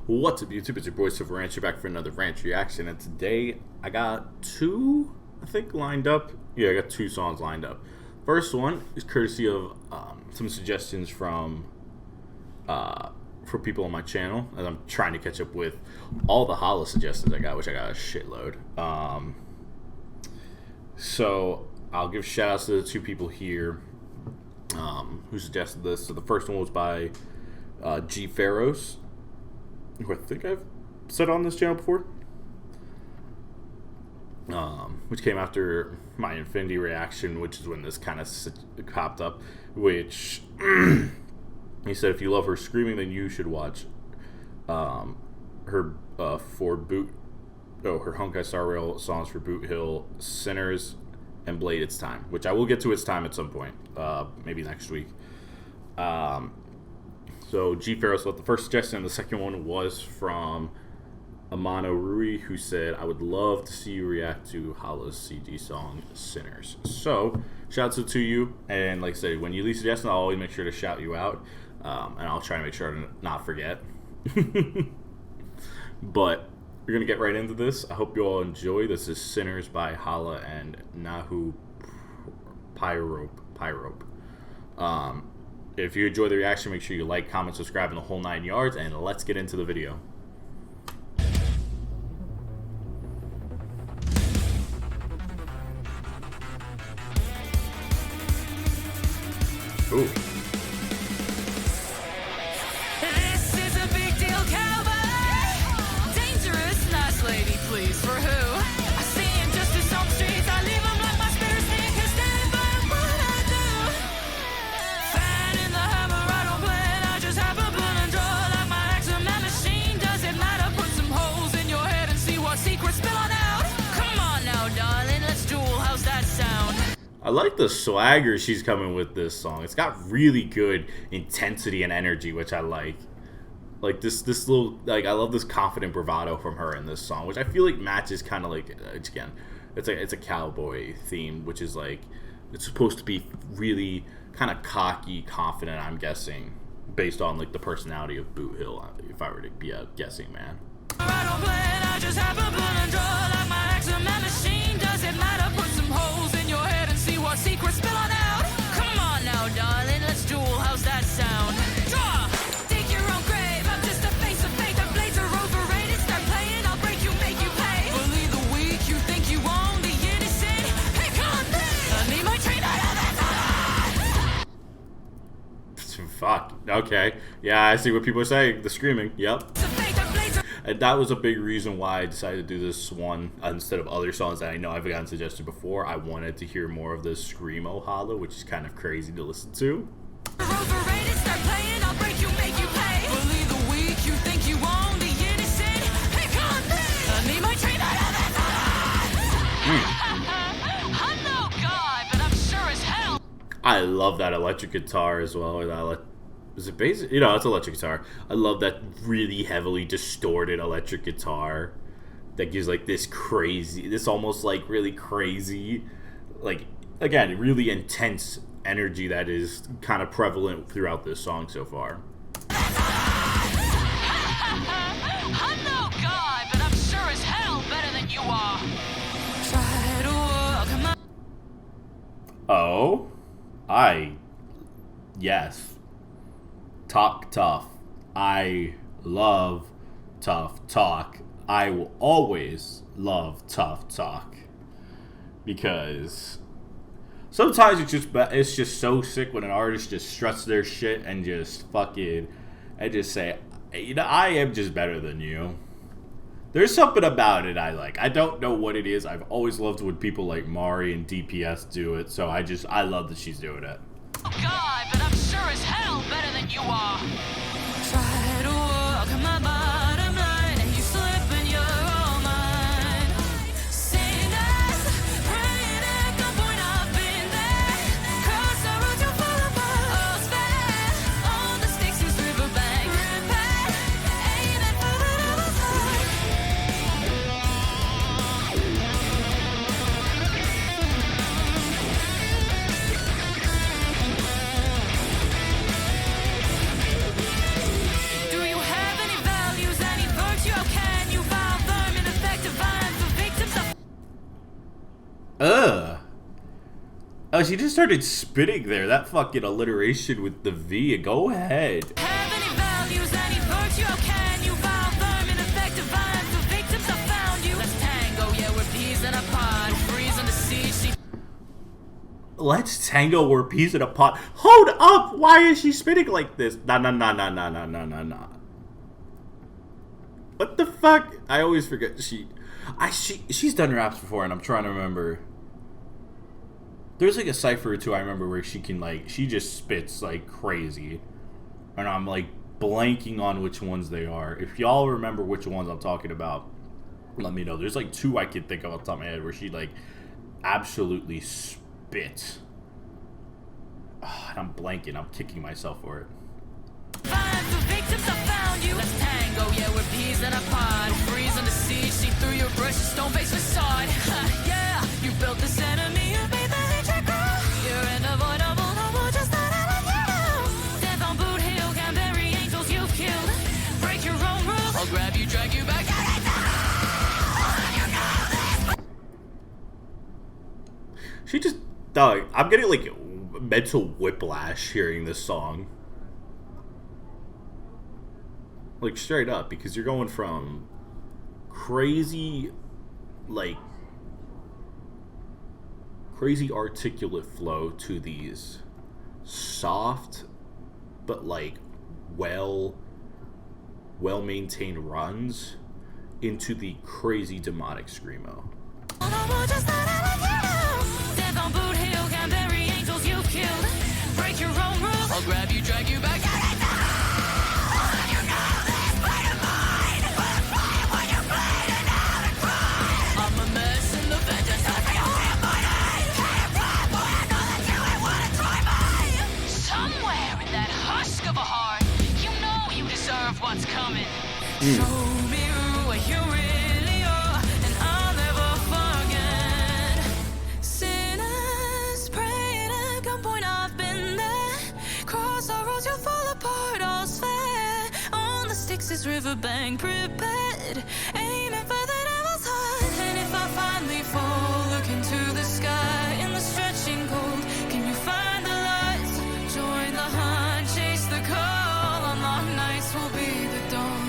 What's up, YouTube? It's your boy Silver Rancher back for another Ranch reaction, and today I got two, I think, lined up. Yeah, I got two songs lined up. First one is courtesy of some suggestions from for people on my channel, as I'm trying to catch up with all the Hala suggestions I got, which I got a shitload. So I'll give shout outs to the two people here who suggested this. So the first one was by G Pharaohs, who I think I've said on this channel before, which came after my Infinity reaction, which is when this kind of popped up, which he said if you love her screaming, then you should watch her her Honkai Star Rail songs for Boothill, Sinners, and Blade It's Time, which I will get to It's Time at some point, maybe next week. So G Pharaoh, so the first suggestion, the second one was from Amano Rui, who said, I would love to see you react to HalaCG song Sinners. So shout out to the two of you, and like I said, when you leave suggestions, I'll always make sure to shout you out, and I'll try to make sure to not forget. But we're gonna get right into this. I hope you all enjoy. This is Sinners by Hala and Nahu Pyrope. If you enjoy the reaction, make sure you like, comment, subscribe, and the whole 9 yards, and let's get into the video. Ooh. This is a big deal, cowboy. Dangerous, nice lady, please, for who? I see injustice on the streets, I leave them like my spirit stick, cause stand by what I do. Fan in the hammer, I don't plan, I just have a pen and draw like my axe and my machine. Does it matter? Put some holes in your head and see what secrets spill on out. Come on now, darling, let's duel, how's that sound? I like the swagger she's coming with this song. It's got really good intensity and energy, which I like. Like this little, like, I love this confident bravado from her in this song, which I feel like matches kind of like, again, it's a cowboy theme, which is like, it's supposed to be really kind of cocky, confident, I'm guessing, based on like the personality of Boothill, if I were to be a guessing man. I don't plan, I just have a pen and draw like my axe and my machine. Does it matter? Put some holes in your head and see what secrets spill on out. Come on now, darling, let's duel, how's that sound? Draw! Dig your own grave, I'm just a face of fate. The blades are overrated, start playing, I'll break you, make you pay. Bully the weak, you think you own the innocent? Pick on me! I need my train out of that. Fuck. Okay. Yeah, I see what people are saying. The screaming. Yep. And that was a big reason why I decided to do this one instead of other songs that I know I've gotten suggested before. I wanted to hear more of the Screamo Hala, which is kind of crazy to listen to. I love that electric guitar as well. Is it bass? You know, it's electric guitar. I love that really heavily distorted electric guitar that gives like this almost like really crazy, like, again, really intense energy that is kind of prevalent throughout this song so far. I'm no god, but I'm sure as hell better than you are. Try to walk my... Oh, yes. Talk tough. I love tough talk. I will always love tough talk, because sometimes it's just so sick when an artist just struts their shit and just say, you know, I am just better than you. There's something about it I like. I don't know what it is. I've always loved when people like Mari and DPS do it, so I love that she's doing it. Oh God, but I'm sure as hell better than you are. Try to walk my bottom line, and you slip and you're all mine. Sinners, praying at gunpoint, I've been there. Cross the road to fall apart. All's fair on the Styx's riverbank. Repair, aiming for the devil's heart. Oh, she just started spitting there. That fucking alliteration with the V. Go ahead. Have any values, any virtue? How can you vow firm and effective vibes? The victims I found you. Let's tango, yeah, we're peas in a pod. Freeze on the sea, Let's tango, we're peas in a pot. Hold up! Why is she spitting like this? Nah. What the fuck? I always forget she's done raps before, and I'm trying to remember. There's like a cipher or two I remember where she can she just spits like crazy, and I'm like blanking on which ones they are. If y'all remember which ones I'm talking about, let me know. There's like two I can think of off the top of my head where she like absolutely spits. I'm blanking. I'm kicking myself for it. vibes. The victims I found you. Let's tango, yeah, we're peas in a pod. Freeze on the sea, see through your brush, stone face facade. Yeah, you built this enemy, you made the hatred grow. You're unavoidable, no more just not let you know. Death on Boothill, can bury angels you've killed. Break your own rules, I'll grab you, drag you back. She just, dog, I'm getting like mental whiplash hearing this song. Like straight up, because you're going from crazy, like, crazy articulate flow to these soft, but like well maintained runs into the crazy demonic screamo. Death on Boothill, can bury angels you've killed. Break your own rules, I'll grab you, drag you back. I'm a mess in the vengeance. Somewhere in that husk of a heart, you know you deserve what's coming. Show me what you really are, and I'll never forget. Sinners praying at gunpoint, I've been there. Cross our roads, you'll fall apart, all's fair. On the Styx' riverbank, prepared, aiming for the devil's heart. And if I finally fall, look into the sky in the stretching cold. Can you find the lights? Join the hunt, chase the call. On long nights will be the dawn.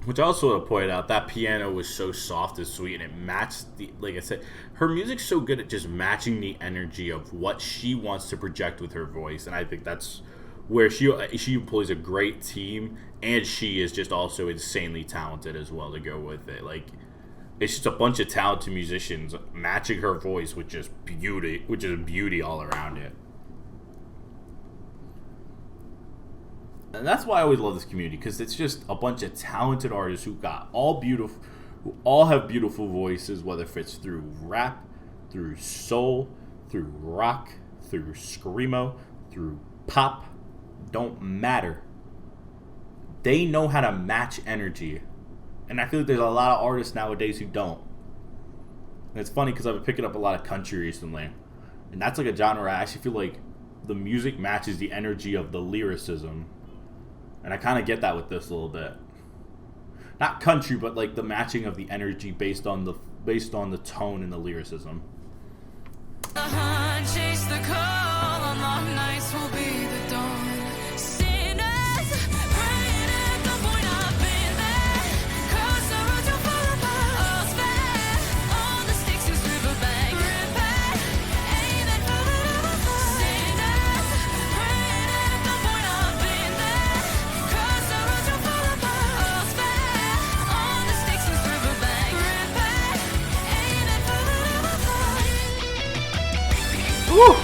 Which I also want to point out, that piano was so soft and sweet, and it matched the, like I said, her music's so good at just matching the energy of what she wants to project with her voice, and I think that's where she employs a great team, and she is just also insanely talented as well to go with it. Like, it's just a bunch of talented musicians matching her voice with just beauty, which is beauty all around it. And that's why I always love this community, because it's just a bunch of talented artists who all have beautiful voices, whether it's through rap, through soul, through rock, through screamo, through pop. Don't matter. They know how to match energy. And I feel like there's a lot of artists nowadays who don't. And it's funny because I've been picking up a lot of country recently. And that's like a genre I actually feel like the music matches the energy of the lyricism. And I kind of get that with this a little bit. Not country, but like the matching of the energy based on the tone and the lyricism. The hunt, chase the call. On long nights will be the dawn. Sinners praying at the point, I've been there. Cross the roads, you'll fall apart. All's fair. On the Styx' riverbank, prepare, aiming for the devil's heart. Sinners praying at the point, I've been there. Cross the roads, you'll fall apart. All's fair. On the Styx' riverbank, prepare, aiming for the devil's heart. Woo!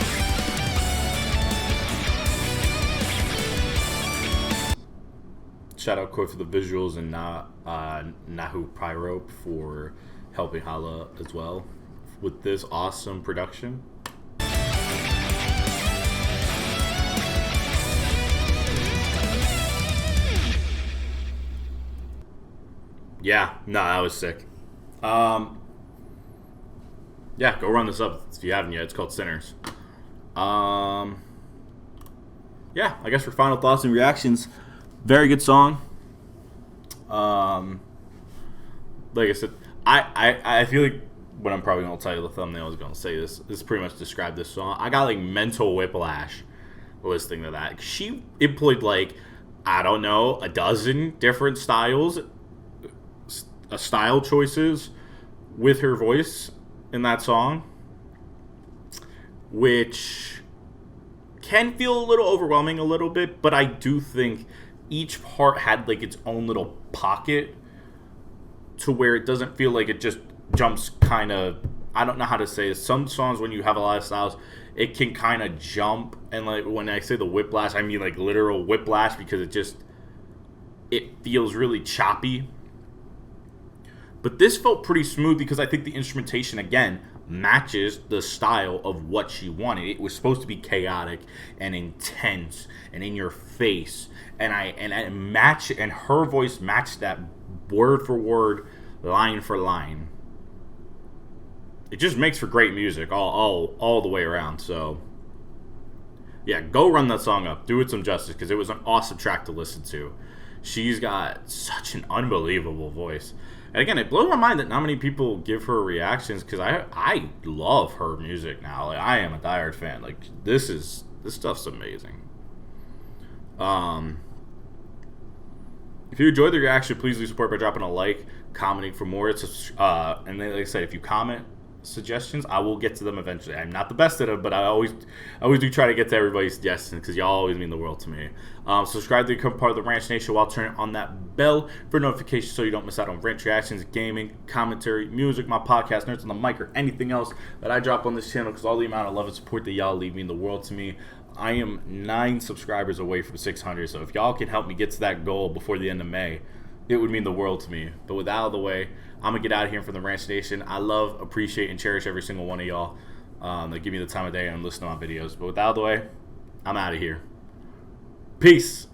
Shout out Koi for the visuals, and Nahu Pyrope for helping Hala as well with this awesome production. Yeah, no, that was sick. Yeah, go run this up if you haven't yet. It's called Sinners. Yeah, I guess for final thoughts and reactions, very good song. Like I said, I feel like what I'm probably going to tell you the thumbnail is going to say this pretty much described this song. I got like mental whiplash listening to that. She employed like, I don't know, a dozen different style choices with her voice in that song, which can feel a little overwhelming a little bit, but I do think each part had like its own little pocket to where it doesn't feel like it just jumps kind of, I don't know how to say it. Some songs, when you have a lot of styles, it can kind of jump, and like when I say the whiplash, I mean like literal whiplash, because it feels really choppy. But this felt pretty smooth because I think the instrumentation, again, matches the style of what she wanted. It was supposed to be chaotic and intense and in your face, and her voice matched that word for word, line for line. It just makes for great music all the way around. So yeah, go run that song up, do it some justice, because it was an awesome track to listen to. She's got such an unbelievable voice. And again, it blows my mind that not many people give her reactions, because I love her music now. Like, I am a diehard fan. Like, this stuff's amazing. If you enjoyed the reaction, please do support by dropping a like, commenting for more. And then, like I said, if you comment suggestions, I will get to them eventually. I'm not the best at them, but I always do try to get to everybody's suggestions, because y'all always mean the world to me. Subscribe to become part of the Ranch Nation while turning on that bell for notifications so you don't miss out on Ranch reactions, gaming, commentary, music, my podcast, Nerds on the Mic, or anything else that I drop on this channel, because all the amount of love and support that y'all leave mean the world to me. I am 9 subscribers away from 600, so if y'all can help me get to that goal before the end of May, it would mean the world to me. But with that out of the way, I'm going to get out of here from the Ranch Nation. I love, appreciate, and cherish every single one of y'all that give me the time of day and listen to my videos. But with that out of the way, I'm out of here. Peace.